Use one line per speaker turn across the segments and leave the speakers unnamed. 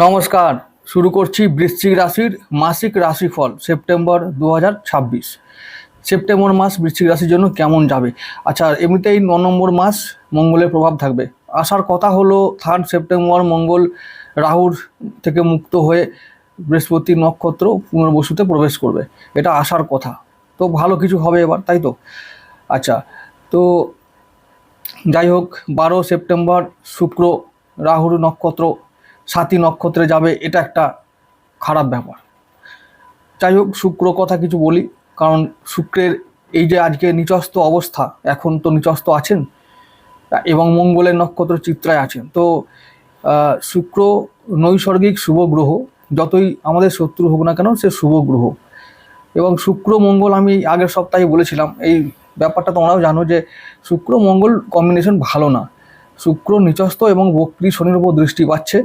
নমস্কার। শুরু করছি বৃশ্চিক রাশির মাসিক রাশিফল সেপ্টেম্বর 2026। সেপ্টেম্বর মাস বৃশ্চিক রাশির জন্য কেমন যাবে? আচ্ছা, এমনিতেই 9 নম্বর মাস মঙ্গলের প্রভাব থাকবে। আসার কথা হলো 3 সেপ্টেম্বর মঙ্গল রাহুর থেকে মুক্ত হয়ে বৃহস্পতি নক্ষত্র পুনর্বসুতে প্রবেশ করবে, এটা আসার কথা। তো ভালো কিছু হবে এবার, তাই তো? আচ্ছা, তো যাই হোক, 12 সেপ্টেম্বর শুক্র রাহুর নক্ষত্র সাথী নক্ষত্রে যাবে, এটা একটা খারাপ ব্যাপার। যাই হোক, শুক্র কথা কিছু বলি, কারণ শুক্রের এই যে আজকে নিচস্থ অবস্থা, এখন তো নিচস্থ আছেন এবং মঙ্গলের নক্ষত্র চিত্রায় আছেন। তো শুক্র নৈসর্গিক শুভ গ্রহ, যতই আমাদের শত্রু হোক না কেন সে শুভ গ্রহ। এবং শুক্র মঙ্গল, আমি আগের সপ্তাহে বলেছিলাম এই ব্যাপারটা, তোমরাও জানো যে শুক্র মঙ্গল কম্বিনেশন ভালো না। শুক্র নিচস্থ এবং বক্রী শনির উপর দৃষ্টি পাচ্ছে,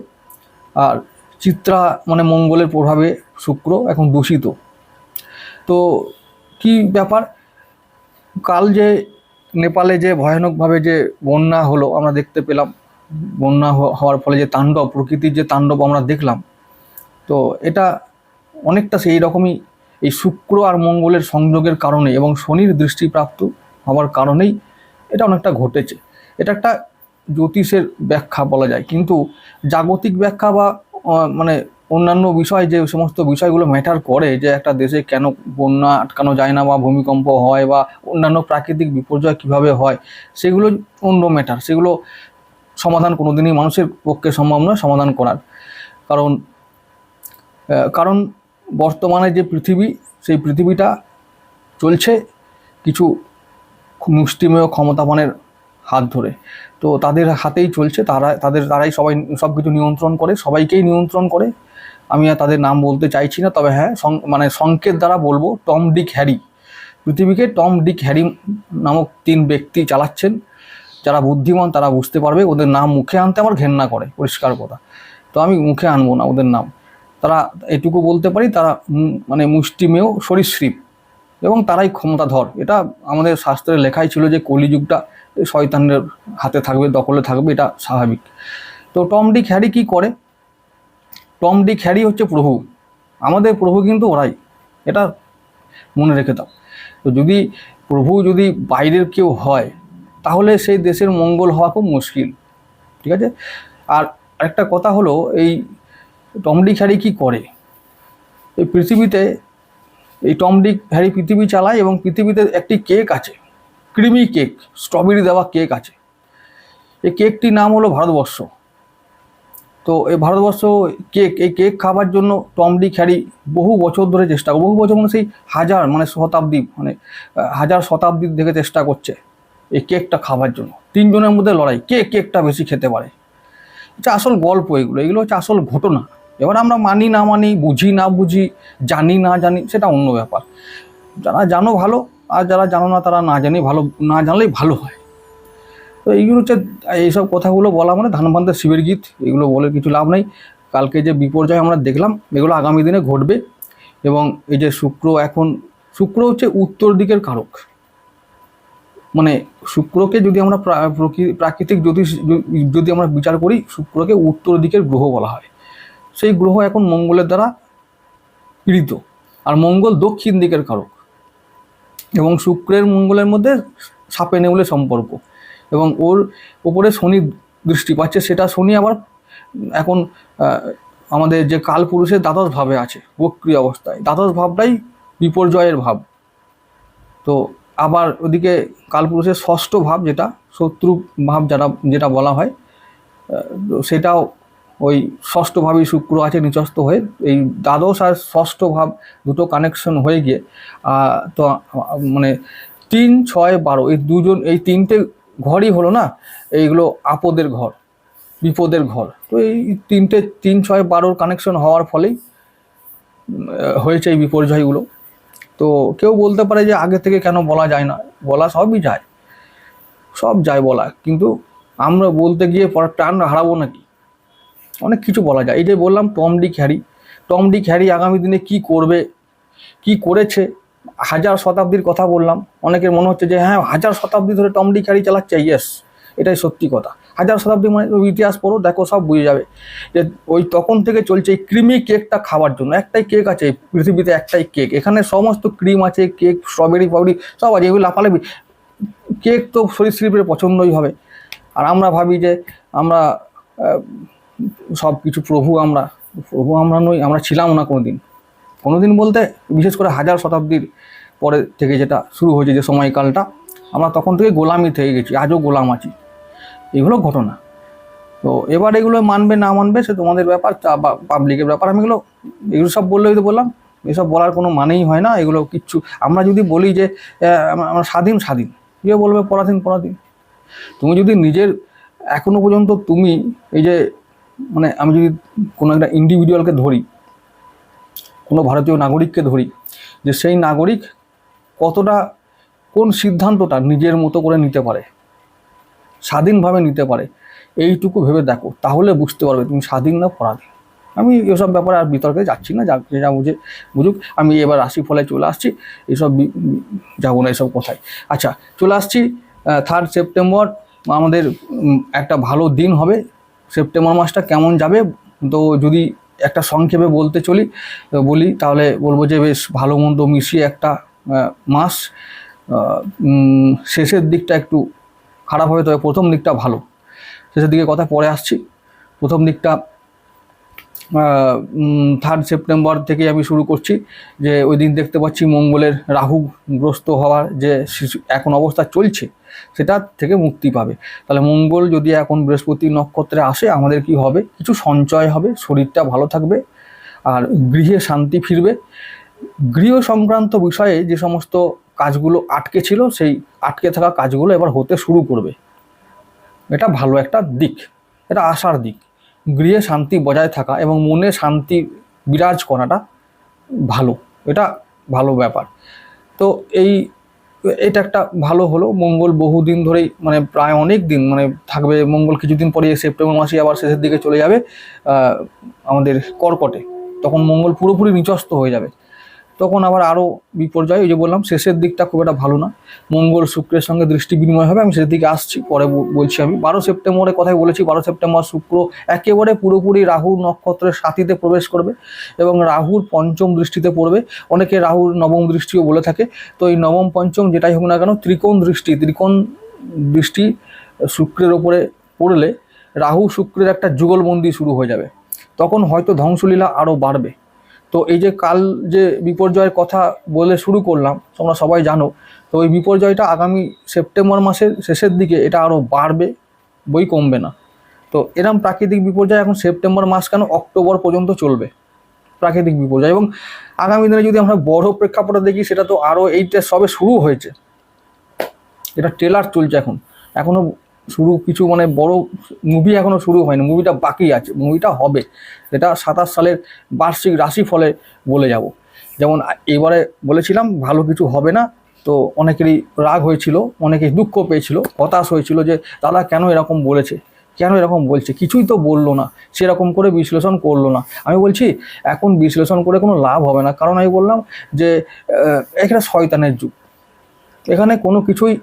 আর চিত্রা মানে মঙ্গলের প্রভাবে শুক্র এখন দূষিত। তো কি ব্যাপার, কাল যে নেপালে যে ভয়ানকভাবে যে বন্যা হলো আমরা দেখতে পেলাম, বন্যা হওয়ার ফলে যে তাণ্ডব, প্রকৃতির যে তাণ্ডব আমরা দেখলাম, তো এটা অনেকটা সেই রকমই এই শুক্র আর মঙ্গলের সংযোগের কারণে এবং শনির দৃষ্টিপ্রাপ্ত হওয়ার কারণেই এটা অনেকটা ঘটেছে। এটা একটা জ্যোতিষের ব্যাখ্যা বলা যায়, কিন্তু জাগতিক ব্যাখ্যা বা মানে অন্যান্য বিষয়, যে সমস্ত বিষয়গুলো ম্যাটার করে, যে একটা দেশে কেন বন্যা আটকানো যায় না বা ভূমিকম্প হয় বা অন্যান্য প্রাকৃতিক বিপর্যয় কিভাবে হয়, সেগুলো অন্য ম্যাটার। সেগুলো সমাধান কোনোদিনই মানুষের পক্ষে সম্ভব নয় সমাধান করার। কারণ কারণ বর্তমানে যে পৃথিবী, সেই পৃথিবীটা চলছে কিছু মুষ্টিমেয় ক্ষমতাবানের হাত ধরে। তো তাদের হাতেই চলছে, তারাই সবাই সব কিছু নিয়ন্ত্রণ করে, সবাইকেই নিয়ন্ত্রণ করে। আমি আর তাদের নাম বলতে চাইছি না, তবে হ্যাঁ মানে সংকেত দ্বারা বলবো, টম ডিক হ্যারি। পৃথিবীকে টম ডিক হ্যারি নামক 3 ব্যক্তি চালাচ্ছেন। যারা বুদ্ধিমান তারা বুঝতে পারবে, ওদের নাম মুখে আনতে আমার ঘেন্না করে, পরিষ্কার কথা। তো আমি মুখে আনবো না ওদের নাম। তারা, এটুকু বলতে পারি, তারা মানে মুষ্টিমেয় সরীসৃপ এবং তারাই ক্ষমতাধর। এটা আমাদের শাস্ত্রে লেখাই ছিল যে কলিযুগটা শয়তানের হাতে থাকবে, দখলে থাকবে, এটা স্বাভাবিক। তো টম ডিক হ্যারি কি করে? টম ডিক হ্যারি হচ্ছে প্রভু, আমাদের প্রভু কিন্তু ওরাই, এটা মনে রেখে দাও। তো যদি প্রভু যদি বাইরের কেউ হয়, তাহলে সেই দেশের মঙ্গল হওয়া খুব মুশকিল, ঠিক আছে? আর একটা কথা হলো, এই টম ডিক হ্যারি কী করে? এই পৃথিবীতে এই টম ডিক হ্যারি পৃথিবী চালায়, এবং পৃথিবীতে একটি কেক আছে, ক্রিমি কেক, স্ট্রবেরি দেওয়া কেক আছে। এই কেকটির নাম হলো ভারতবর্ষ। তো এই ভারতবর্ষ এই কেক খাবার জন্য টম ডিক হ্যারি বহু বছর ধরে চেষ্টা করে, বহু বছর মানে সেই হাজার, মানে শতাব্দী, মানে হাজার শতাব্দী থেকে চেষ্টা করছে এই কেকটা খাবার জন্য। 3 জনের মধ্যে লড়াই, কে কেকটা বেশি খেতে পারে। এটা আসল গল্প, এগুলো হচ্ছে আসল ঘটনা। এবার আমরা মানি না মানি, বুঝি না বুঝি, জানি না জানি, সেটা অন্য ব্যাপার। যারা জানো ভালো, আর যারা জানো না তারা না জানি ভালো, না জানলেই ভালো হয়। তো এইগুলো হচ্ছে, এইসব কথাগুলো বলা মানে ধান বান্ধব শিবের গীত, এগুলো বলে কিছু লাভ নেই। কালকে যে বিপর্যয় আমরা দেখলাম, এগুলো আগামী দিনে ঘটবে। এবং এই যে শুক্র হচ্ছে উত্তর দিকের কারক। মানে শুক্রকে যদি আমরা প্রাকৃতিক জ্যোতিষ যদি আমরা বিচার করি, শুক্রকে উত্তর দিকের গ্রহ বলা হয়। সেই গ্রহ এখন মঙ্গলের দ্বারা পীড়িত, আর মঙ্গল দক্ষিণ দিকের কারক। এবং শুক্রের মঙ্গলের মধ্যে সাপে নেউলের সম্পর্ক, এবং ওর ওপরে শনি দৃষ্টি পাচ্ছে। সেটা শনি আবার এখন আমাদের যে কালপুরুষের দ্বাদশ ভাবে আছে, বক্রী অবস্থায়। দ্বাদশ ভাবটাই বিপর্যয়ের ভাব। তো আবার ওদিকে কালপুরুষের ষষ্ঠ ভাব, যেটা শত্রু ভাব যেটা বলা হয়, সেটাও ওই ষষ্ঠ ভাবেই শুক্র আছে নিচস্থ হয়ে। এই দ্বাদশ আর ষষ্ঠ ভাব দুটো কানেকশন হয়ে গিয়ে তো মানে 3, 6, 12 এই দুজন, এই 3টে ঘরই হলো না, এইগুলো আপদের ঘর, বিপদের ঘর। তো এই 3, 6, 12 কানেকশন হওয়ার ফলেই হয়েছে এই বিপর্যয়গুলো। তো কেউ বলতে পারে যে আগে থেকে কেন বলা যায় না? বলা সবই যায়, সব যায় বলা, কিন্তু আমরা বলতে গিয়ে পরে টান হারাবো নাকি? অনেক কিছু বলা যায়। এই যে বললাম টম ডিক হ্যারি আগামী দিনে কি করবে, কি করেছে, হাজার শতাব্দীর কথা বললাম। অনেকের মনে হচ্ছে যে হ্যাঁ, হাজার শতাব্দী ধরে টম ডিক হ্যারি চালাচ্ছে। ইয়েস, এটাই সত্যি কথা। হাজার শতাব্দী মানে ইতিহাস পড়ো, দেখো সব বুঝে যাবে যে ওই তখন থেকে চলছে এই ক্রিমি কেকটা খাওয়ার জন্য। একটাই কেক আছে পৃথিবীতে, একটাই কেক, এখানে সমস্ত ক্রিম আছে, কেক, স্ট্রবেরি পাউডারি সব আছে, এগুলো লাফালাফি। কেক তো সরীসৃপের পছন্দই হবে। আর আমরা ভাবি যে আমরা সব কিছু প্রভু, আমরা নই, আমরা ছিলাম না কোনোদিন বলতে বিশেষ করে হাজার শতাব্দীর পরে থেকে যেটা শুরু হয়েছে যে সময়কালটা, আমরা তখন থেকে গোলামি থেকে গেছি, আজও গোলাম আছি। এগুলো ঘটনা। তো এবার এগুলো মানবে না মানবে সে তোমাদের ব্যাপার বা পাবলিকের ব্যাপার। আমি এগুলো সব বললেই তো বললাম, এসব বলার কোনো মানেই হয় না। এগুলো কিচ্ছু, আমরা যদি বলি যে আমরা স্বাধীন, কেউ বলবে পরাধীন। তুমি যদি নিজের এখনো পর্যন্ত তুমি এই যে মানে আমি যদি কোনো একটা ইন্ডিভিজুয়ালকে ধরি, কোনো ভারতীয় নাগরিককে ধরি, যে সেই নাগরিক কতটা কোন সিদ্ধান্তটা নিজের মতো করে নিতে পারে, স্বাধীনভাবে নিতে পারে, এইটুকু ভেবে দেখো, তাহলে বুঝতে পারবে তুমি স্বাধীন না পরাধীন। আমি এসব ব্যাপারে আর বিতর্কে যাচ্ছি না, যা বুঝুক। আমি এবার রাশিফলে চলে আসছি, এসব যাবো না এসব কথায়। আচ্ছা, চলে আসছি 3 সেপ্টেম্বর। আমাদের একটা ভালো দিন হবে। সেপ্টেম্বর মাসটা কেমন যাবে, তো যদি একটা সংক্ষেপে বলি তাহলে বলবো যে বেশ ভালো মন্দ মিশিয়ে একটা মাস। শেষের দিকটা একটু খারাপ হবে, তবে প্রথম দিকটা ভালো। শেষের দিকে কথা পরে আসছি। প্রথম দিকটা 3 সেপ্টেম্বর থেকে আমি শুরু করছি। যে ওই দিন দেখতে পাচ্ছি মঙ্গলের রাহুগ্রস্ত হওয়ার যে এখন অবস্থা চলছে, সেটা থেকে মুক্তি পাবে। তাহলে মঙ্গল যদি এখন বৃহস্পতি নক্ষত্রে আসে, আমাদের কি হবে, কিছু সঞ্চয় হবে, শরীরটা ভালো থাকবে, আর গৃহে শান্তি ফিরবে। গৃহ সংক্রান্ত বিষয়ে যে সমস্ত কাজগুলো আটকে ছিল, সেই আটকে থাকা কাজগুলো এবার হতে শুরু করবে। এটা ভালো একটা দিক, এটা আশার দিক। গৃহে শান্তি বজায় থাকা এবং মনে শান্তি বিরাজ করাটা ভালো, এটা ভালো ব্যাপার। তো এটা একটা ভালো হলো। মঙ্গল বহুদিন ধরেই মানে প্রায় অনেক দিন মানে থাকবে মঙ্গল, কিছুদিন পরে সেপ্টেম্বর মাসে আবার শেষের দিকে চলে যাবে আমাদের কর্কটে। তখন মঙ্গল পুরোপুরি নিচস্থ হয়ে যাবে, তখন আবার আরও বিপর্যয়। ওই যে বললাম শেষের দিকটা খুব একটা ভালো না। মঙ্গল শুক্রের সঙ্গে দৃষ্টি বিনিময় হবে, আমি শেষের দিকে আসছি, পরে বলছি। আমি 12 সেপ্টেম্বরের কথাই বলেছি। 12 সেপ্টেম্বর শুক্র একেবারে পুরোপুরি রাহু নক্ষত্রের সাথীতে প্রবেশ করবে এবং রাহুর পঞ্চম দৃষ্টিতে পড়বে। অনেকে রাহুর নবম দৃষ্টিও বলে থাকে। তো এই নবম পঞ্চম যেটাই হোক না কেন, ত্রিকোণ দৃষ্টি শুক্রের ওপরে পড়লে রাহু শুক্রের একটা যুগলবন্দি শুরু হয়ে যাবে। তখন হয়তো ধ্বংসলীলা আরও বাড়বে। তো এই যে কাল যে বিপর্যয়ের কথা বলে শুরু করলাম, তোমরা সবাই জানো, তো ওই বিপর্যয়টা আগামী সেপ্টেম্বর মাসের শেষের দিকে এটা আরও বাড়বে, বই কমবে না। তো এরম প্রাকৃতিক বিপর্যয় এখন সেপ্টেম্বর মাস কেন, অক্টোবর পর্যন্ত চলবে প্রাকৃতিক বিপর্যয়। এবং আগামী দিনে যদি আমরা বড় প্রেক্ষাপটে দেখি, সেটা তো আরও এইটা সবে শুরু হয়েছে, এটা ট্রেলার চলছে এখনও শুরু কিছু মানে বড় মুভি এখনও শুরু হয়নি, মুভিটা বাকি আছে, মুভিটা হবে। যেটা 27 সালের বার্ষিক রাশিফলে বলে যাব। যেমন এবারে বলেছিলাম ভালো কিছু হবে না, তো অনেকেরই রাগ হয়েছিল, অনেকেই দুঃখ পেয়েছিল, হতাশ হয়েছিল যে দাদা কেন এরকম বলেছে, কেন এরকম বলছে, কিছুই তো বললো না, সেরকম করে বিশ্লেষণ করলো না। আমি বলছি এখন বিশ্লেষণ করে কোনো লাভ হবে না, কারণ আমি বললাম যে এটা শয়তানের যুগ। এখানে কোনো কিছুই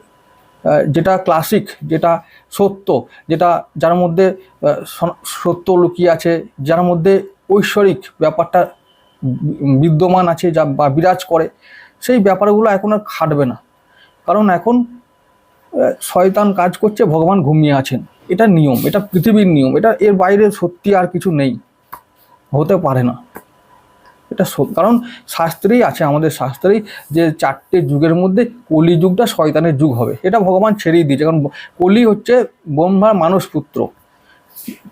যেটা ক্লাসিক, যেটা সত্য, যেটা যার মধ্যে সত্য লুকিয়ে আছে, যার মধ্যে ঐশ্বরিক ব্যাপারটা বিদ্যমান আছে, যা বা বিরাজ করে, সেই ব্যাপারগুলো এখন আর খাটবে না। কারণ এখন শয়তান কাজ করছে, ভগবান ঘুমিয়ে আছেন। এটা নিয়ম, এটা পৃথিবীর নিয়ম, এটা এর বাইরে সত্যি আর কিছু নেই, হতে পারে না। এটা কারণ শাস্ত্রেই আছে, আমাদের শাস্ত্রেই, যে 4টে যুগের মধ্যে কলি যুগটা শয়তানের যুগ হবে। এটা ভগবান ছেড়েই দিয়েছে, কারণ কলি হচ্ছে ব্রহ্মার মানস পুত্র,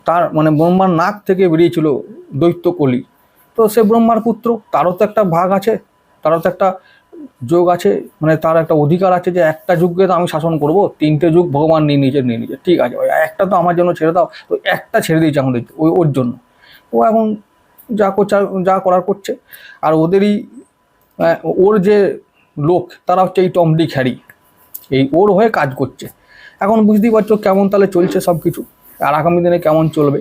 তার মানে ব্রহ্মার নাক থেকে বেরিয়েছিল দৈত্য কলি। তো সে ব্রহ্মার পুত্র, তারও তো একটা ভাগ আছে, তারও তো একটা যোগ আছে, মানে তার একটা অধিকার আছে যে একটা যুগকে তো আমি শাসন করব, 3টে যুগ ভগবান নিয়ে নিয়েছে। ঠিক আছে, ওই একটা তো আমার জন্য ছেড়ে দাও, তো একটা ছেড়ে দিয়েছে আমাদের ওর জন্য। ও এখন যা করার করছে। আর ওদেরই ওর যে লোক, তারা হচ্ছে এই টম ডিক হ্যারি, এই ওর হয়ে কাজ করছে। এখন বুঝতেই পারছো কেমন তাহলে চলছে সব কিছু, আর আগামী দিনে কেমন চলবে।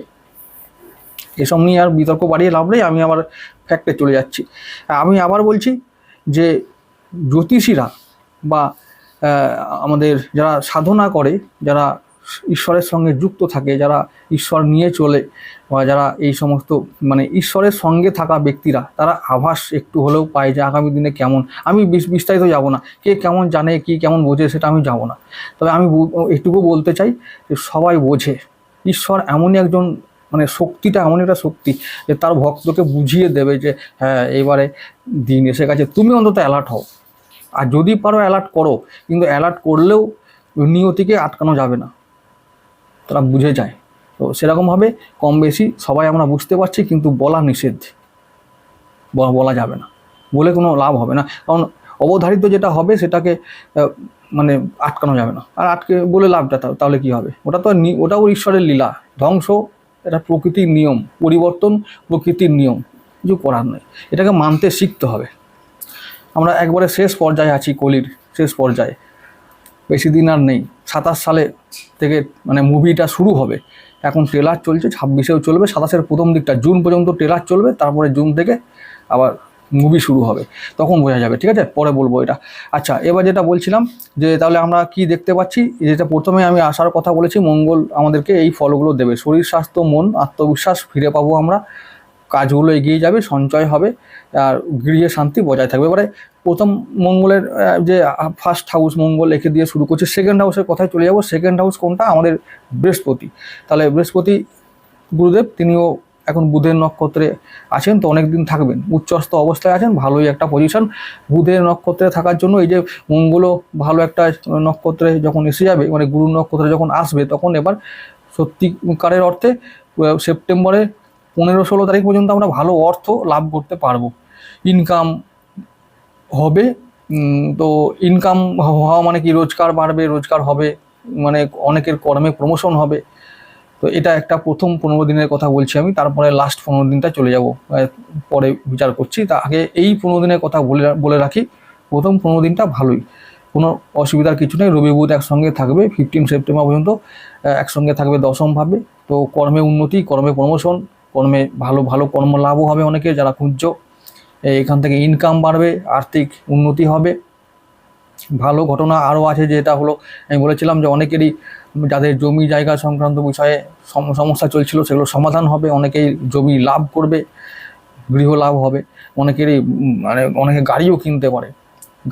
এসব নিয়ে আর বিতর্ক বাড়িয়ে লাভ নেই, আমি আবার ফ্যাক্টে চলে যাচ্ছি। আমি আবার বলছি যে জ্যোতিষীরা বা আমাদের যারা সাধনা করে, যারা ঈশ্বরের সঙ্গে যুক্ত থাকে, যারা ঈশ্বর নিয়ে চলে, বা যারা এই সমস্ত মানে ঈশ্বরের সঙ্গে থাকা ব্যক্তিরা, তারা আভাস একটু হলেও পায় যে আগামী দিনে কেমন। আমি বিস্তারিত যাব না, কে কেমন জানে কি কেমন বোঝে সেটা আমি যাব না, তবে আমি এটুকু বলতে চাই যে সবাই বোঝে ঈশ্বর এমনই একজন মানে শক্তিটা এমন একটা শক্তি যে তার ভক্তকে বুঝিয়ে দেবে যে হ্যাঁ এবারে দিন এসে গেছে, তুমি অন্তত অ্যালার্ট হও। আর যদি পারো অ্যালার্ট করো, কিন্তু অ্যালার্ট করলেও নিয়তিকে আটকানো যাবে না, তারা বুঝে যায়। তো সেরকমভাবে কম বেশি সবাই আমরা বুঝতে পারছি, কিন্তু বলা নিষেধ, বলা যাবে না, বলে কোনো লাভ হবে না। কারণ অবধারিত যেটা হবে সেটাকে মানে আটকানো যাবে না, আর আটকে বলে লাভটা তাহলে কি হবে? ওটা তো ওটাও ঈশ্বরের লীলা, ধ্বংস এটা প্রকৃতির নিয়ম, পরিবর্তন প্রকৃতির নিয়ম, কিছু করার নেই, এটাকে মানতে শিখতে হবে। আমরা একবারে শেষ পর্যায়ে আছি, কলির শেষ পর্যায়ে, বেশি দিন আর নেই। 27 সালে থেকে মানে মুভিটা শুরু হবে, এখন ট্রেলার চলছে, 26-এও চলবে, 27-এর প্রথম দিকটা জুন পর্যন্ত ট্রেলার চলবে, তারপরে জুন থেকে আবার মুভি শুরু হবে, তখন বোঝা যাবে, ঠিক আছে? পরে বলবো এটা। আচ্ছা, এবার যেটা বলছিলাম যে তাহলে আমরা কি দেখতে পাচ্ছি, যেটা প্রথমে আমি আসার কথা বলেছি, মঙ্গল আমাদেরকে এই ফলগুলো দেবে, শরীর স্বাস্থ্য মন আত্মবিশ্বাস ফিরে পাবো আমরা, কাজগুলো এগিয়ে যাবে, সঞ্চয় হবে, আর গৃহে শান্তি বজায় থাকবে। এবারে প্রথম মঙ্গলের যে ফার্স্ট হাউস মঙ্গল একে দিয়ে শুরু করছে, সেকেন্ড হাউসের কথায় চলে যাবো। সেকেন্ড হাউস কোনটা? আমাদের বৃহস্পতি। তাহলে বৃহস্পতি গুরুদেব তিনিও এখন বুধের নক্ষত্রে আছেন, তো অনেক দিন থাকবেন, উচ্চস্থ অবস্থায় আছেন, ভালোই একটা পজিশন বুধের নক্ষত্রে থাকার জন্য। এই যে মঙ্গলও ভালো একটা নক্ষত্রে যখন এসে যাবে, মানে গুরু নক্ষত্রে যখন আসবে, তখন এবার সত্যিকারের অর্থে সেপ্টেম্বরে 15-16 তারিখ পর্যন্ত আমরা ভালো অর্থ লাভ করতে পারবো, ইনকাম হবে। তো ইনকাম হওয়া মানে কি, রোজগার বাড়বে, রোজগার হবে, মানে অনেকের কর্মে প্রমোশন হবে। তো এটা একটা প্রথম 15 দিনের কথা বলছি আমি, তারপরে লাস্ট 15 দিনটা চলে যাব, পরে বিচার করছি। তা আগে এই 15 দিনের কথা বলে রাখি। প্রথম 15 দিনটা ভালোই, কোনো অসুবিধার কিছু নেই। রবি বুধ একসঙ্গে থাকবে 15 সেপ্টেম্বর পর্যন্ত, একসঙ্গে থাকবে দশমভাবে। তো কর্মে উন্নতি, কর্মে প্রমোশন, কর্মে ভালো ভালো কর্ম লাভও হবে অনেকে যারা খুঁজছো, এখান থেকে ইনকাম বাড়বে, আর্থিক উন্নতি হবে। ভালো ঘটনা আরও আছে, যেটা হলো আমি বলেছিলাম যে অনেকেরই যাদের জমি জায়গা সংক্রান্ত বিষয়ে সমস্যা চলছিল, সেগুলো সমাধান হবে, অনেকেই জমি লাভ করবে, গৃহ লাভ হবে, অনেকেরই মানে অনেকে গাড়িও কিনতে পারে,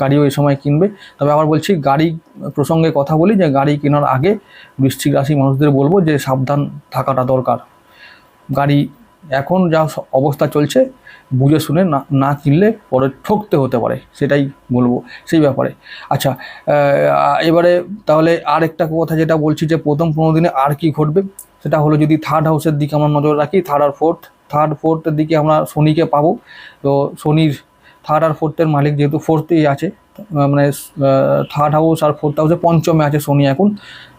গাড়িও এই সময় কিনবে। তবে আবার বলছি, গাড়ি প্রসঙ্গে কথা বলি, যে গাড়ি কেনার আগে বৃশ্চিক রাশি মানুষদের বলবো যে সাবধান থাকাটা দরকার। গাড়ি এখন যা অবস্থা চলছে, বুঝে শুনে না কিনলে পরে ঠকতে হতে পারে, সেটাই বলবো সেই ব্যাপারে। আচ্ছা, এবারে তাহলে আর একটা কথা যেটা বলছি, যে প্রথম 15 দিনে আর কি ঘটবে, সেটা হলো যদি থার্ড হাউসের দিকে আমরা নজর রাখি, থার্ড ফোর্থের দিকে আমরা শনিকে পাবো। তো শনির থার্ড আর ফোর্থের মালিক যেহেতু ফোর্থেই আছে, মানে থার্ড হাউস আর ফোর্থ হাউসে পঞ্চমে আছে শনি এখন।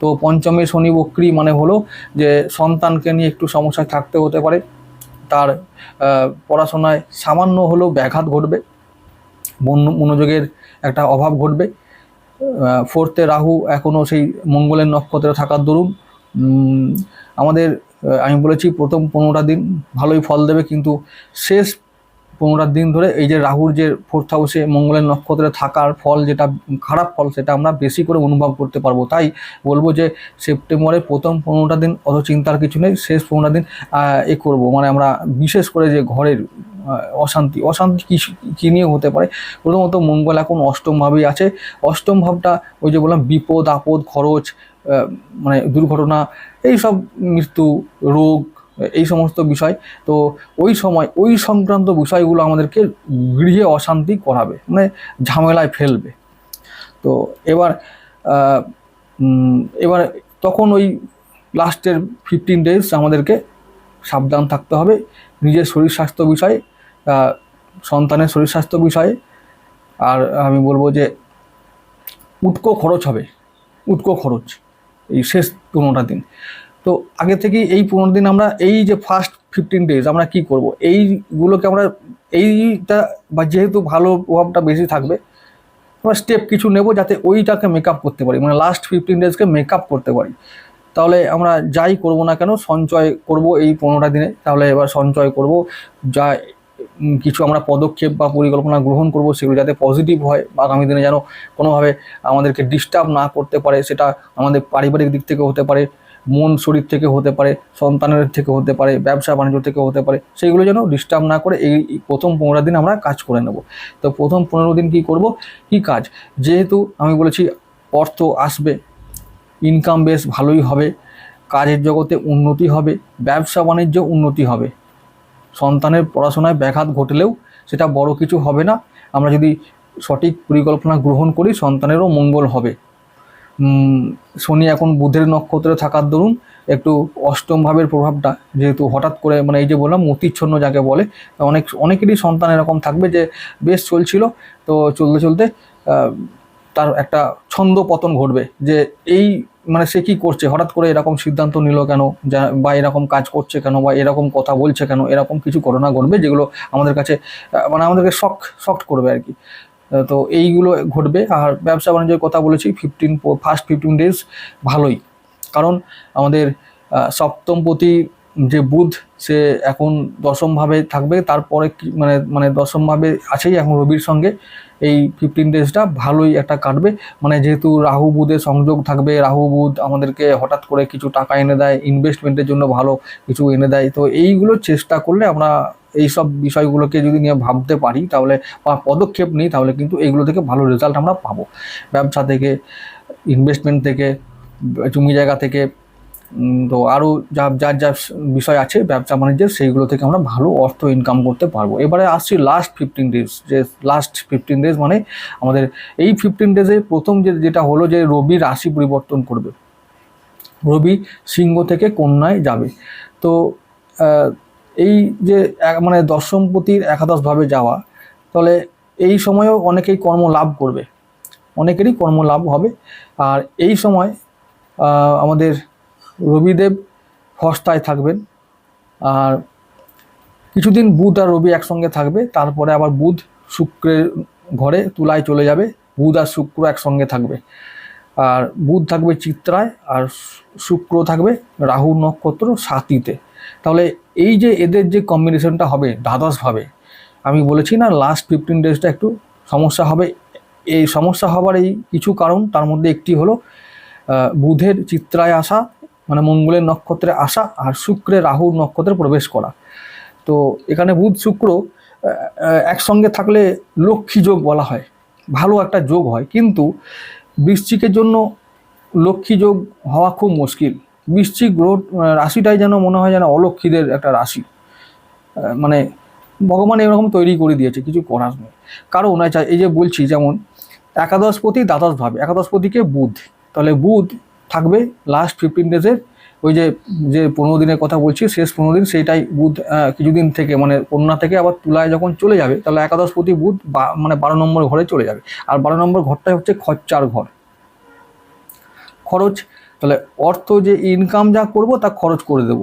তো পঞ্চমে শনি বক্রী মানে হলো যে সন্তানকে নিয়ে একটু সমস্যায় থাকতে হতে পারে, তার পড়াশোনায় সামান্য হলেও ব্যাঘাত ঘটবে, মনোযোগের একটা অভাব ঘটবে। ফোর্থে রাহু এখনও সেই মঙ্গলের নক্ষত্রে থাকার দরুন আমাদের আমি বলেছি প্রথম 15টা দিন ভালোই ফল দেবে, কিন্তু শেষ 15টা দিন ধরে এই যে রাহুর যে ফোর্থ হাউসে মঙ্গলের নক্ষত্রে থাকার ফল, যেটা খারাপ ফল, সেটা আমরা বেশি করে অনুভব করতে পারবো। তাই বলবো যে সেপ্টেম্বরের প্রথম 15টা দিন অত চিন্তার কিছু নেই, শেষ 15টা দিন করবো, মানে আমরা বিশেষ করে যে ঘরের অশান্তি কী নিয়ে হতে পারে। প্রথমত মঙ্গল এখন অষ্টম ভাবেই আছে, অষ্টম ভাবটা ওই যে বললাম বিপদ আপদ খরচ, মানে দুর্ঘটনা, এই সব মৃত্যু রোগ, এই সমস্ত বিষয়। তো ওই সময় ওই সংক্রান্ত বিষয়গুলো আমাদেরকে গৃহে অশান্তি করাবে, মানে ঝামেলায় ফেলবে। তো এবার তখন ওই লাস্টের 15 ডেজ আমাদেরকে সাবধান থাকতে হবে নিজের শরীর স্বাস্থ্য বিষয়ে, সন্তানের শরীর স্বাস্থ্য বিষয়ে। আর আমি বলবো যে উটকো খরচ এই শেষ 15টা দিন। তো আগে থেকেই এই 15 দিন আমরা এই যে ফার্স্ট 15 ডেজ আমরা কি করব, এইগুলোকে আমরা এইটা বা যেহেতু ভালো প্রভাবটা বেশি থাকবে, আমরা স্টেপ কিছু নেব যাতে ওইটাকে মেকআপ করতে পারি, মানে লাস্ট 15 ডেজকে মেকআপ করতে পারি। তাহলে আমরা যাই করব না কেন সঞ্চয় করব এই 15টা দিনে। তাহলে এবার সঞ্চয় করব, যা কিছু আমরা পদক্ষেপ বা পরিকল্পনা গ্রহণ করব, সেগুলো যাতে পজিটিভ হয় বা আগামী দিনে যেন কোনোভাবে আমাদেরকে ডিস্টার্ব না করতে পারে। সেটা আমাদের পারিবারিক দিক থেকে হতে পারে, মন শরীর থেকে হতে পারে, সন্তানের থেকে হতে পারে, ব্যবসা বাণিজ্য থেকে হতে পারে, সেইগুলো যেন ডিস্টার্ব না করে এই প্রথম 15 দিন আমরা কাজ করে নেব। তো প্রথম 15 দিন কী করব, কী কাজ, যেহেতু আমি বলেছি অর্থ আসবে, ইনকাম বেশ ভালোই হবে, কাজের জগতে উন্নতি হবে, ব্যবসা বাণিজ্য উন্নতি হবে, সন্তানের পড়াশোনায় ব্যাঘাত ঘটলেও সেটা বড় কিছু হবে না। আমরা যদি সঠিক পরিকল্পনা গ্রহণ করি সন্তানেরও মঙ্গল হবে। শনি এখন বুধের নক্ষত্রে থাকার দরুন একটু অষ্টম ভাবের প্রভাবটা, যেহেতু হঠাৎ করে মানে এই যে বললাম মতিচ্ছন্ন যাকে বলে, অনেকেরই সন্তান এরকম থাকবে যে বেশ চলছিল, তো চলতে চলতে তার একটা ছন্দ পতন ঘটবে, যে এই মানে সে কী করছে, হঠাৎ করে এরকম সিদ্ধান্ত নিল কেন, বা এরকম কাজ করছে কেন, বা এরকম কথা বলছে কেন, এরকম কিছু ঘটনা ঘটবে যেগুলো আমাদের কাছে মানে আমাদেরকে শক করবে আর কি। তো এইগুলো ঘটবে। আর ব্যবসা বাণিজ্যের কথা বলেছি, ফার্স্ট 15 ডেজ ভালোই, কারণ আমাদের সপ্তমপতি যে বুধ সে এখন দশমভাবে থাকবে, তারপরে মানে দশমভাবে আছেই এখন রবির সঙ্গে। এই 15 ডেজটা ভালোই একটা কাটবে, মানে যেহেতু রাহু বুধের সংযোগ থাকবে, রাহু বুধ আমাদেরকে হঠাৎ করে কিছু টাকা এনে দেয়, ইনভেস্টমেন্টের জন্য ভালো কিছু এনে দেয়। তো এইগুলো চেষ্টা করলে আমরা এইসব বিষয়গুলোকে যদি নিয়ে ভাবতে পারি তাহলে, বা পদক্ষেপ নিই, তাহলে কিন্তু এইগুলো থেকে ভালো রেজাল্ট আমরা পাবো। ব্যবসা থেকে, ইনভেস্টমেন্ট থেকে, জমি জায়গা থেকে, তো আরও যা বিষয় আছে ব্যবসা বাণিজ্যের, সেইগুলো থেকে আমরা ভালো অর্থ ইনকাম করতে পারবো। এবারে আসছি লাস্ট 15 ডেজ, যে লাস্ট 15 ডেজ মানে আমাদের এই 15 ডেজে প্রথম যেটা হলো যে রবি রাশি পরিবর্তন করবে, রবি সিংহ থেকে কন্যায় যাবে। তো এই যে মানে দশমপতির একাদশভাবে যাওয়া, তাহলে এই সময়ও অনেকেই কর্ম লাভ করবে, অনেকেরই কর্ম লাভ হবে। আর এই সময় আমাদের রবিদেব হস্তায় থাকবেন, আর কিছুদিন বুধ আর রবি একসঙ্গে থাকবে, তারপরে আবার বুধ শুক্রের ঘরে তুলায় চলে যাবে, বুধ আর শুক্র একসঙ্গে থাকবে। আর বুধ থাকবে চিত্রায়, আর শুক্র থাকবে রাহু নক্ষত্র সাতিতে। তাহলে এই যে এদের যে কম্বিনেশনটা হবে দ্বাদশভাবে, আমি বলেছি না লাস্ট 15 ডেজটা একটু সমস্যা হবে। এই সমস্যা হবার এই কিছু কারণ, তার মধ্যে একটি হলো বুধের চিত্রায় আসা, মানে মঙ্গলের নক্ষত্রে আসা, আর শুক্রের রাহুর নক্ষত্রে প্রবেশ করা। তো এখানে বুধ শুক্র একসঙ্গে থাকলে লক্ষ্মী যোগ বলা হয়, ভালো একটা যোগ হয়, কিন্তু বৃশ্চিকের জন্য লক্ষ্মী যোগ হওয়া খুব মুশকিল। বৃশ্চিক গ্রহ রাশিটাই যেন মনে হয় যেন অলক্ষ্মীদের একটা রাশি, মানে ভগবান এরকম তৈরি করে দিয়েছে, কিছু করার নেই। কারণ এই যে বলছি, যেমন একাদশপতি দ্বাদশভাবে, একাদশপতিকে বুধ, তাহলে বুধ থাকবে লাস্ট 15 ডেজের ওই যে 15 দিনের কথা বলছি, শেষ 15 দিন, সেইটাই বুধ কিছুদিন থেকে মানে কন্যা থেকে আবার তুলায় যখন চলে যাবে, তাহলে একাদশপতি বুধ মানে 12 নম্বর ঘরে চলে যাবে। আর 12 নম্বর ঘরটাই হচ্ছে খরচার ঘর, খরচ। তাহলে অর্থ যে ইনকাম যা করব তা খরচ করে দেব,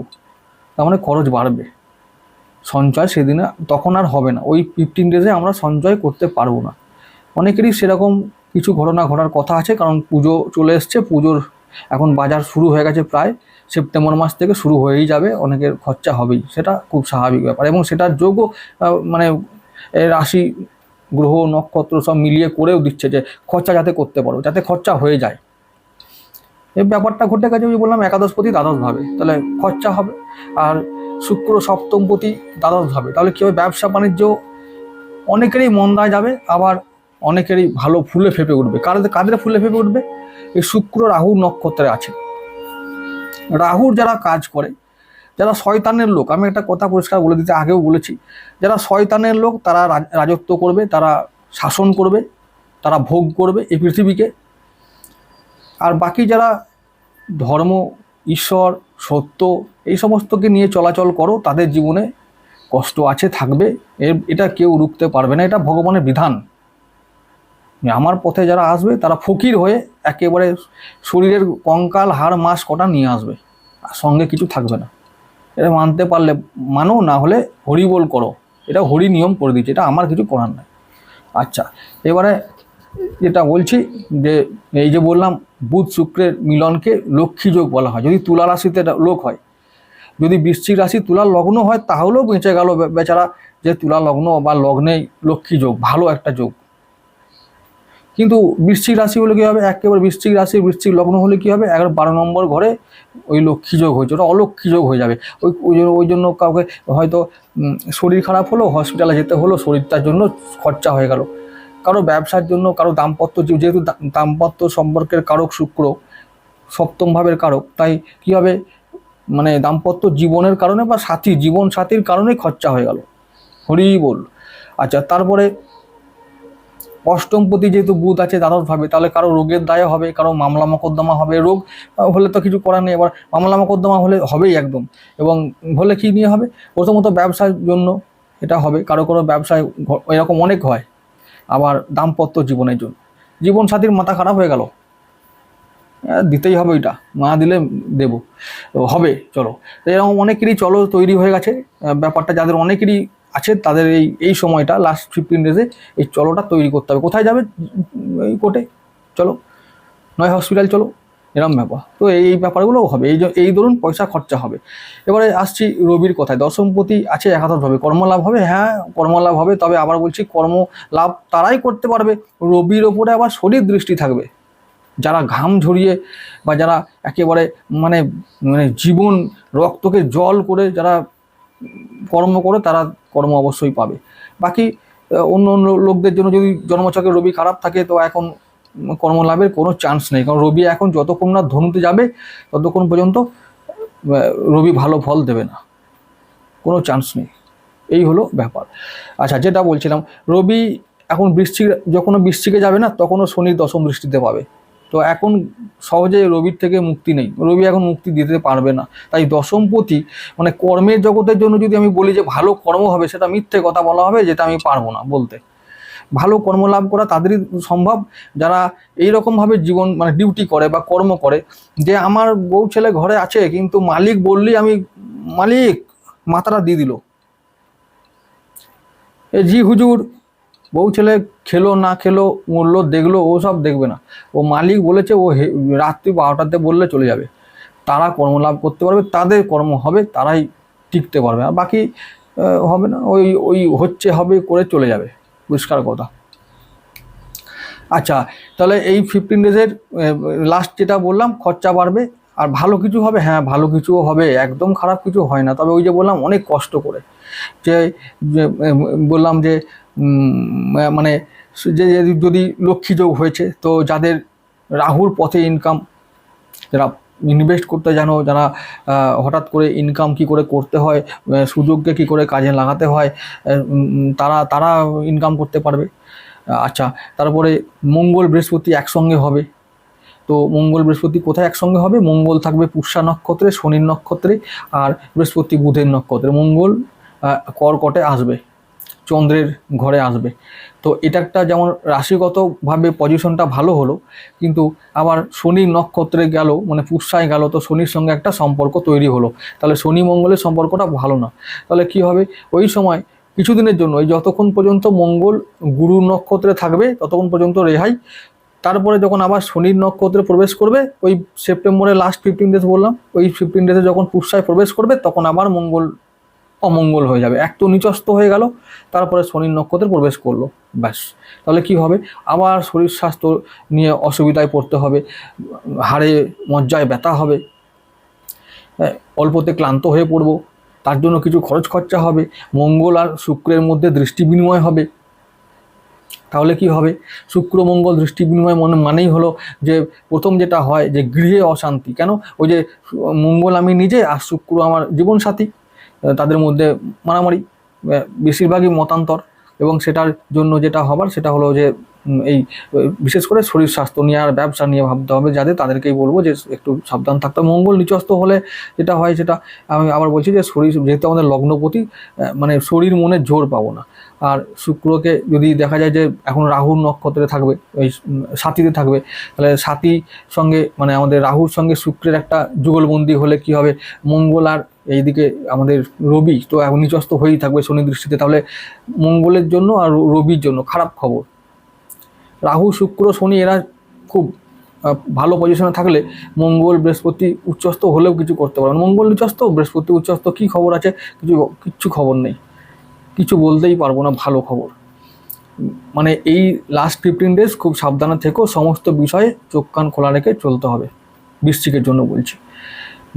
তার মানে খরচ বাড়বে, সঞ্চয় সেদিনে তখন আর হবে না, ওই 15 ডেজে আমরা সঞ্চয় করতে পারবো না। অনেকেরই সেরকম কিছু ঘটনা ঘটার কথা আছে, কারণ পুজো চলে এসছে, পুজোর এখন বাজার শুরু হয়ে গেছে, প্রায় সেপ্টেম্বর মাস থেকে শুরু হয়েই যাবে, অনেকের খরচা হবেই, সেটা খুব স্বাভাবিক ব্যাপার। এবং সেটার যোগও মানে রাশি গ্রহ নক্ষত্র সব মিলিয়ে করেও দিচ্ছে যে খরচা যাতে করতে পারো, যাতে খরচা হয়ে যায়। এই ব্যাপারটা ঘটে গেছে, আমি বললাম একাদশপতি দ্বাদশভাবে, তাহলে খরচা হবে। আর শুক্র সপ্তমপতি দ্বাদশভাবে, তাহলে কী হবে, ব্যবসা বাণিজ্য অনেকেরই মন্দায় যাবে, আবার অনেকেরই ভালো ফুলে ফেপে উঠবে। কাদের ফুলে ফেপে উঠবে, এই শুক্র রাহু নক্ষত্রে আছে। রাহুর যারা কাজ করে, যারা শয়তানের লোক, আমি একটা কথা পরিষ্কার বলে দিতে আগেও বলেছি, যারা শয়তানের লোক তারা রাজত্ব করবে, তারা শাসন করবে, তারা ভোগ করবে এই পৃথিবীকে। আর বাকি যারা ধর্ম, ঈশ্বর, সত্য এই সমস্তকে নিয়ে চলাচল করো, তাদের জীবনে কষ্ট আছে, থাকবে, এটা কেউ রুখতে পারবে না, এটা ভগবানের বিধান। আমার পথে যারা আসবে তারা ফকির হয়ে একেবারে শরীরের কঙ্কাল হাড় মাস কটা নিয়ে আসবে, আর সঙ্গে কিছু থাকবে না। এটা মানতে পারলে মানো, না হলে হরি বল করো, এটা হরি নিয়ম করে দিচ্ছে, এটা আমার কিছু করার নাই। আচ্ছা, এবারে যেটা বলছি যে এই যে বললাম বুধ শুক্রের মিলনকে লক্ষ্মী যোগ বলা হয়, যদি তুলা রাশিতে লোক হয়, যদি বৃশ্চিক রাশি তুলা লগ্ন হয় তাহলেও বেঁচে গেল বেচারা, যে তুলা লগ্ন বা লগ্নে লক্ষ্মী যোগ, ভালো একটা যোগ। কিন্তু বৃশ্চিক রাশি হলে কী হবে, একেবারে বৃশ্চিক রাশি বৃশ্চিক লগ্ন হলে কী হবে, 11-12 নম্বর ঘরে ওই লক্ষ্মী যোগ হয়েছে, ওটা অলক্ষ্মী যোগ হয়ে যাবে। ওই জন্য কাউকে হয়তো শরীর খারাপ হলো, হসপিটালে যেতে হলো, শরীরটার জন্য খরচা হয়ে গেল। কারো ব্যবসার জন্য, কারো দাম্পত্য, যেহেতু দাম্পত্য সম্পর্কের কারক শুক্র, সপ্তম ভাবের কারক, তাই কী হবে, মানে দাম্পত্য জীবনের কারণে বা জীবন সাথীর কারণে খরচা হয়ে গেল। হরি বল। আচ্ছা, তারপরে অষ্টমপতি যেহেতু বুধ আছে দ্বাদশভাবে, তাহলে কারো রোগের দায় হবে, কারো মামলা মোকদ্দমা হবে। রোগ হলে তো কিছু করার নেই, এবার মামলা মোকদ্দমা হলে হবেই একদম। এবং হলে কী নিয়ে হবে, প্রথমত ব্যবসার জন্য এটা হবে, কারো ব্যবসায় এরকম অনেক হয়। আবার দাম্পত্য জীবনের জন্য, জীবন সাথীর মাথা খারাপ হয়ে গেল, দিতেই হবে, ওইটা না দিলে দেব হবে। চলো, এরকম অনেকেরই চলো তৈরি হয়ে গেছে ব্যাপারটা, যাদের অনেকেরই আছে তাদের এই সময়টা লাস্ট 15 ডেজে এই চলোটা তৈরি করতে হবে। কোথায় যাবে, এই কোর্টে চলো, নয় হসপিটাল চলো, এরকম ব্যাপার। তো এই ব্যাপারগুলোও হবে, এই ধরুন পয়সা খরচা হবে। এবারে আসছি রবির কথায়, দশমপতি আছে একাদশভাবে, কর্মলাভ হবে, হ্যাঁ কর্মলাভ হবে। তবে আবার বলছি, কর্মলাভ তারাই করতে পারবে, রবির ওপরে আবার শনির দৃষ্টি থাকবে। যারা ঘাম ঝরিয়ে বা যারা একেবারে মানে মানে জীবন রক্তকে জল করে যারা কর্ম করে, তারা কর্ম অবশ্যই পাবে। বাকি অন্য অন্য লোকদের জন্য যদি জন্মছকে রবি খারাপ থাকে, তো এখন কর্মলাভের কোনো চান্স নেই, কারণ রবি এখন যতক্ষণ না ধনুতে যাবে ততক্ষণ পর্যন্ত রবি ভালো ফল দেবে না, কোনো চান্স নেই। এই হলো ব্যাপার। আচ্ছা, যেটা বলছিলাম, রবি এখন যখন বৃশ্চিকে যাবে না, তখনও শনির দশম দৃষ্টিতে পাবে। তো এখন সহজে রবির থেকে মুক্তি নেই, রবি এখন মুক্তি দিতে পারবে না। তাই দশমপতি মানে কর্মের জগতের জন্য যদি আমি বলি যে ভালো কর্ম হবে, সেটা মিথ্যে কথা বলা হবে, যেটা আমি পারবো না বলতে। ভালো কর্মলাভ করা তাদেরই সম্ভব যারা এইরকমভাবে জীবন মানে ডিউটি করে বা কর্ম করে, যে আমার বউ ছেলে ঘরে আছে, কিন্তু মালিক বললেই আমি মালিক মাথাটা দিয়ে দিল, জি হুজুর, বউ ছেলে খেলো না খেলো, মরলো দেখলো, ও সব দেখবে না। ও মালিক বলেছে, ও রাত্রি 12টাতে বললে চলে যাবে। তারা কর্মলাভ করতে পারবে, তাদের কর্ম হবে, তারাই টিকতে পারবে, আর বাকি হবে না, ওই হচ্ছে হবে করে চলে যাবে, পরিষ্কার কথা। আচ্ছা, তাহলে এই 15 ডেজের লাস্ট যেটা বললাম, খরচা বাড়বে। আর ভালো কিছু হবে, হ্যাঁ ভালো কিছুও হবে, একদম খারাপ কিছু হয় না। তবে ওই যে বললাম অনেক কষ্ট করে, যে বললাম যে মানে যে যদি লক্ষ্মী যোগ হয়েছে, তো যাদের রাহুর পথে ইনকাম, যারা ইনভেস্ট করতে জানো, যারা হঠাৎ করে ইনকাম কি করে করতে হয়, সুযোগকে কি করে কাজে লাগাতে হয়, তারা ইনকাম করতে পারবে। আচ্ছা, তারপরে মঙ্গল বৃহস্পতি একসঙ্গে হবে। তো মঙ্গল বৃহস্পতি কোথায় একসঙ্গে হবে, মঙ্গল থাকবে পুষ্যা নক্ষত্রে, শনির নক্ষত্রে, আর বৃহস্পতি বুধের নক্ষত্রে। মঙ্গল কর্কটে আসবে, চন্দ্রের ঘরে আসবে। তো এটা একটা যেমন রাশিগতভাবে পজিশনটা ভালো হলো, কিন্তু আবার শনি নক্ষত্রে গেল, মানে পুষ্যায় গেল, তো শনির সঙ্গে একটা সম্পর্ক তৈরি হলো। তাহলে শনি মঙ্গলের সম্পর্কটা ভালো না। তাহলে কি হবে, ওই সময় কিছুদিনের জন্য, ওই যতক্ষণ পর্যন্ত মঙ্গল গুরু নক্ষত্রে থাকবে ততক্ষণ পর্যন্ত রেহাই। তারপরে যখন আবার শনির নক্ষত্রে প্রবেশ করবে, ওই সেপ্টেম্বরের লাস্ট 15 ডেজ বললাম, ওই 15 ডেজে যখন পুষ্যায় প্রবেশ করবে, তখন আবার মঙ্গল অমঙ্গল হয়ে যাবে, এক তো নিচস্ত হয়ে গেল, তারপরে শনির নক্ষত্রে প্রবেশ করলো, ব্যাস। তাহলে কি হবে, আবার শরীর স্বাস্থ্য নিয়ে অসুবিধায় পড়তে হবে, হাড়ে মজ্জায় ব্যথা হবে, অল্পতে ক্লান্ত হয়ে পড়ব, তার জন্য কিছু খরচা হবে, মঙ্গল আর শুক্রের মধ্যে দৃষ্টি বিনিময় হবে। তাহলে কি হবে, শুক্র মঙ্গল দৃষ্টি বিনিময় মানেই হলো যে প্রথম যেটা হয় যে গৃহে অশান্তি। কেন, ওই যে মঙ্গল আমি নিজে আর শুক্র আমার জীবনসাথী, তাদের মধ্যে মারামারি, বেশিরভাগই মতান্তর। এবং সেটার জন্য যেটা হবার সেটা হলো যে এই বিশেষ করে শরীর স্বাস্থ্য নিয়ে আর ব্যবসা নিয়ে ভাবতে হবে, যাদের তাদেরকেই বলবো যে একটু সাবধান থাকতে হবে। মঙ্গল নিচস্থ হলে যেটা হয়, সেটা আমি আবার বলছি যে শরীর, যেহেতু আমাদের লগ্নপতি, মানে শরীর মনে জোর পাবো না। আর শুক্রকে যদি দেখা যায় যে এখন রাহুর নক্ষত্রে থাকবে, ওই সাথীতে থাকবে, তাহলে সাথী সঙ্গে মানে আমাদের রাহুর সঙ্গে শুক্রের একটা যুগলবন্দি হলে কি হবে, মঙ্গল আর এইদিকে আমাদের রবি তো এখন নিচস্থ হয়েই থাকবে শনি দৃষ্টিতে। তাহলে মঙ্গলের জন্য আর রবির জন্য খারাপ খবর। রাহু শুক্র শনি এরা খুব ভালো পজিশনে থাকলে মঙ্গল বৃহস্পতি উচ্চস্থ হলেও কিছু করতে পারবে না। মঙ্গল উচ্চস্থ বৃহস্পতি উচ্চস্থ কী খবর আছে, কিচ্ছু খবর নেই, কিছু বলতেই পারবো না ভালো খবর। মানে এই লাস্ট 15 ডেজ খুব সাবধানে থেকেও সমস্ত বিষয়ে চোখ কান খোলা রেখে চলতে হবে, বৃশ্চিকের জন্য বলছি।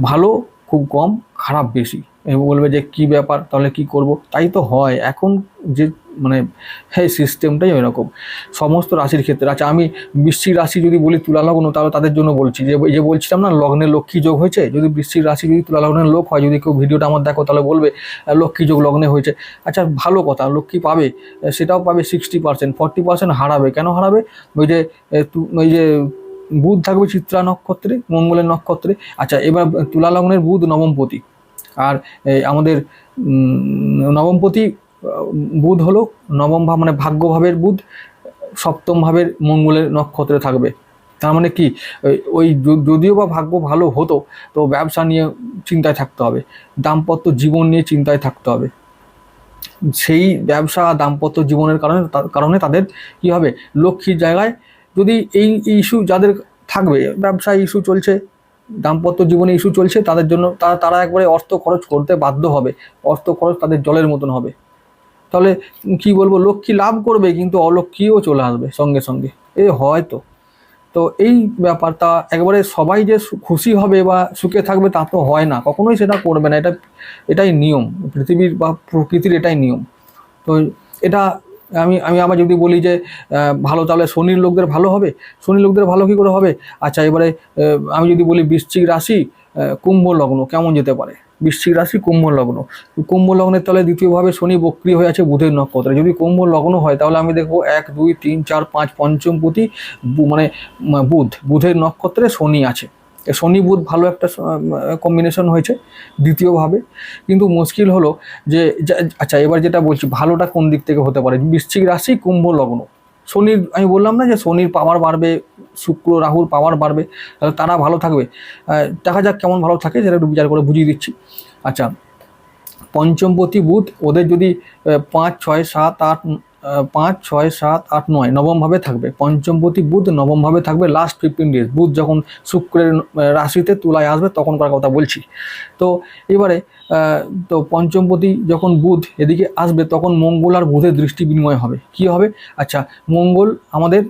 ভালো খুব কম, খারাপ বেশি। বলবে যে কী ব্যাপার, তাহলে কি করব, তাই তো হয় এখন যে মানে হ্যাঁ সিস্টেমটাই এরকম সমস্ত রাশির ক্ষেত্রে। আচ্ছা আমি বৃশ্চিক রাশি যদি বলি তুলা লগ্ন, তাহলে তাদের জন্য বলছি যে বলছিলাম না লগ্নে লক্ষ্মী যোগ হয়েছে। যদি বৃশ্চিক রাশি যদি তুলা লগ্নের লোক হয়, যদি কেউ ভিডিওটা আমার দেখো তাহলে বলবে লক্ষ্মী যোগ লগ্নে হয়েছে। আচ্ছা ভালো কথা, লক্ষ্মী পাবে, সেটাও পাবে 60%, 40% হারাবে। কেন হারাবে? ওই যে বুধ থাকবে চিত্রা নক্ষত্রে, মঙ্গলের নক্ষত্রে। আচ্ছা এবার তুলা লগ্নের বুধ নবমপতি, আর আমাদের নবমপতি বুধ হলো নবম ভাব, মানে ভাগ্যভাবের বুধ সপ্তম ভাবের মঙ্গলের নক্ষত্রে থাকবে। তার মানে কি, ওই যদিও বা ভাগ্য ভালো হতো, তো ব্যবসা নিয়ে চিন্তায় থাকতে হবে, দাম্পত্য জীবন নিয়ে চিন্তায় থাকতে হবে। সেই ব্যবসা দাম্পত্য জীবনের কারণে তাদের কি হবে, লক্ষ্মীর জায়গায় যদি এই ইস্যু যাদের থাকবে, ব্যবসায় ইস্যু চলছে, দাম্পত্য জীবনে ইস্যু চলছে, তাদের জন্য তারা একবারে অর্থ খরচ করতে বাধ্য হবে, অর্থ খরচ তাদের জলের মতন হবে। তাহলে কি বলবো, লক্ষ্মী লাভ করবে কিন্তু অলক্ষ্মীও চলে আসবে সঙ্গে সঙ্গে, হয়তো। তো এই ব্যাপারটা একবারে সবাই যে খুশি হবে বা সুখে থাকবে তা তো হয় না, কখনোই সেটা করবে না। এটাই নিয়ম পৃথিবীর বা প্রকৃতির, এটাই নিয়ম। তো এটা আমি আবার যদি বলি যে ভালো, তাহলে শনির লোকদের ভালো হবে। শনির লোকদের ভালো কী করে হবে? আচ্ছা এবারে আমি যদি বলি বৃশ্চিক রাশি কুম্ভ লগ্ন কেমন যেতে পারে। বৃশ্চিক রাশি কুম্ভ লগ্ন, কুম্ভ লগ্নের তলে দ্বিতীয়ভাবে শনি বক্রী হয়ে আছে বুধের নক্ষত্রে। যদি কুম্ভ লগ্ন হয় তাহলে আমি দেখবো 1 2 3 4 5 পঞ্চমপতি, মানে বুধের নক্ষত্রে শনি আছে। শনি বুধ ভালো একটা কম্বিনেশন হয়েছে দ্বিতীয়ভাবে। কিন্তু মুশকিল হলো যে আচ্ছা এবার যেটা বলছি ভালোটা কোন দিক থেকে হতে পারে। বৃশ্চিক রাশি কুম্ভ লগ্ন, শনির, আমি বললাম না যে শনির পাওয়ার বাড়বে, শুক্র রাহুর পাওয়ার বাড়বে, তাহলে তারা ভালো থাকবে। দেখা যাক কেমন ভালো থাকে, সেটা একটু বিচার করে বুঝিয়ে দিচ্ছি। আচ্ছা পঞ্চমপতি বুধ, ওদের যদি 5 6 7 8 5 6 7 8 9 নবমভাবে থাকবে। পঞ্চমপতি বুধ নবমভাবে থাকবে লাস্ট 15 ডেজ। বুধ যখন শুক্রের রাশিতে তুলায় আসবে তখনকার কথা বলছি। তো এবারে তো পঞ্চমপতি যখন বুধ এদিকে আসবে তখন মঙ্গল আর বুধের দৃষ্টি বিনিময় হবে। কি হবে? আচ্ছা মঙ্গল আমাদের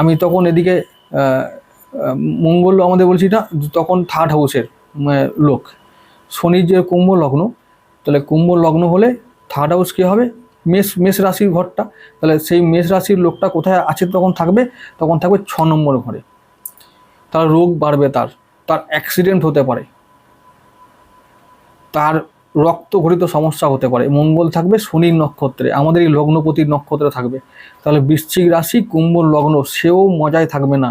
আমি তখন এদিকে মঙ্গল আমাদের বলছি না, তখন 3rd হাউসের লোক। শনির যে কুম্ভ লগ্ন, তাহলে কুম্ভ লগ্ন হলে 3rd হাউস কী হবে? মেষ রাশির ঘরটা। তাহলে সেই মেষ রাশির লোকটা কোথায় আছে তখন থাকবে 6 নম্বর ঘরে। তার রোগ বাড়বে, তার অ্যাক্সিডেন্ট হতে পারে, তার রক্তঘটিত সমস্যা হতে পারে। মঙ্গল থাকবে শনির নক্ষত্রে, আমাদের এই লগ্নপতির নক্ষত্রে থাকবে। তাহলে বৃশ্চিক রাশি কুম্ভ লগ্ন, সেও মজায় থাকবে না।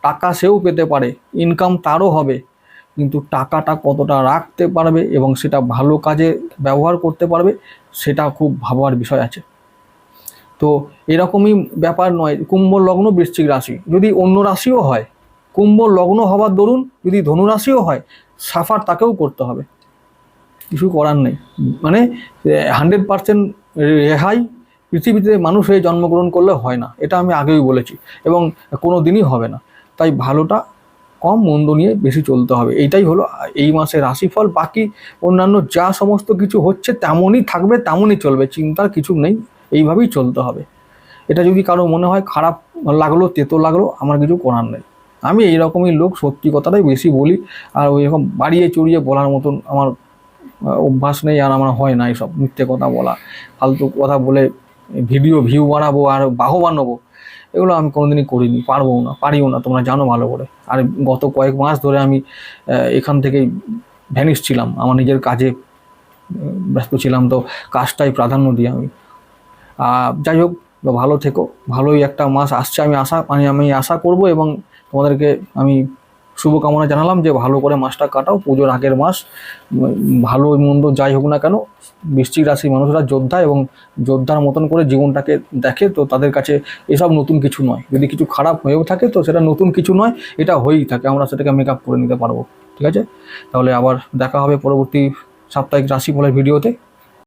টাকা সেও পেতে পারে, ইনকাম তারও হবে, কিন্তু টাকাটা কতটা রাখতে পারবে এবং সেটা ভালো কাজে ব্যবহার করতে পারবে, সেটা খুব ভাবার বিষয় আছে। তো এরকমই ব্যাপার নয় কুম্ভ লগ্ন বৃশ্চিক রাশি, যদি অন্য রাশিও হয়, কুম্ভ লগ্ন হওয়ার দরুন যদি ধনু রাশিও হয়, সাফার তাকেও করতে হবে, কিছু করার নেই। মানে 100% রেহাই পৃথিবীতে মানুষ হয়ে জন্মগ্রহণ করলে হয় না, এটা আমি আগেই বলেছি, এবং কোনো দিনই হবে না। তাই ভালোটা কম, মন্দ নিয়ে বেশি চলতে হবে। এইটাই হলো এই মাসের রাশিফল। বাকি অন্যান্য যা সমস্ত কিছু হচ্ছে তেমনই থাকবে, তেমনই চলবে, চিন্তার কিছু নেই, এইভাবেই চলতে হবে। এটা যদি কারো মনে হয় খারাপ লাগলো, তেতো লাগলো, আমার কিছু করার নেই। আমি এইরকমই লোক, সত্যি কথাটাই বেশি বলি, আর ওই রকম বাড়িয়ে চড়িয়ে বলার মতন আমার অভ্যাস নেই, আর আমার হয় না এইসব মিথ্যে কথা বলা, ফালতু কথা বলে ভিউ বানাবো আর বাহবা নেবো, এগুলো আমি কোনোদিনই করিনি, পারিও না, তোমরা জানো ভালো করে। আর গত কয়েক মাস ধরে আমি এখান থেকেই ভ্যানিশ ছিলাম, আমার নিজের কাজে ব্যস্ত ছিলাম, তো কাজটাই প্রাধান্য দিই আমি। যাই হোক, ভালো থেকো, ভালোই একটা মাস আসছে, আমি আশা করব, এবং তোমাদেরকে আমি শুভকামনা জানালাম যে ভালো করে মাসটা কাটাও, পুজোর আগের মাস। ভালো মন্দ যাই হোক না কেন, বৃশ্চিক রাশির মানুষরা যোদ্ধা, এবং যোদ্ধার মতন করে জীবনটাকে দেখে, তো তাদের কাছে এসব নতুন কিছু নয়। যদি কিছু খারাপ হয়েও থাকে তো সেটা নতুন কিছু নয়, এটা হয়েই থাকে, আমরা সেটাকে মেকআপ করে নিতে পারবো। ঠিক আছে, তাহলে আবার দেখা হবে পরবর্তী সাপ্তাহিক রাশিফলের ভিডিওতে।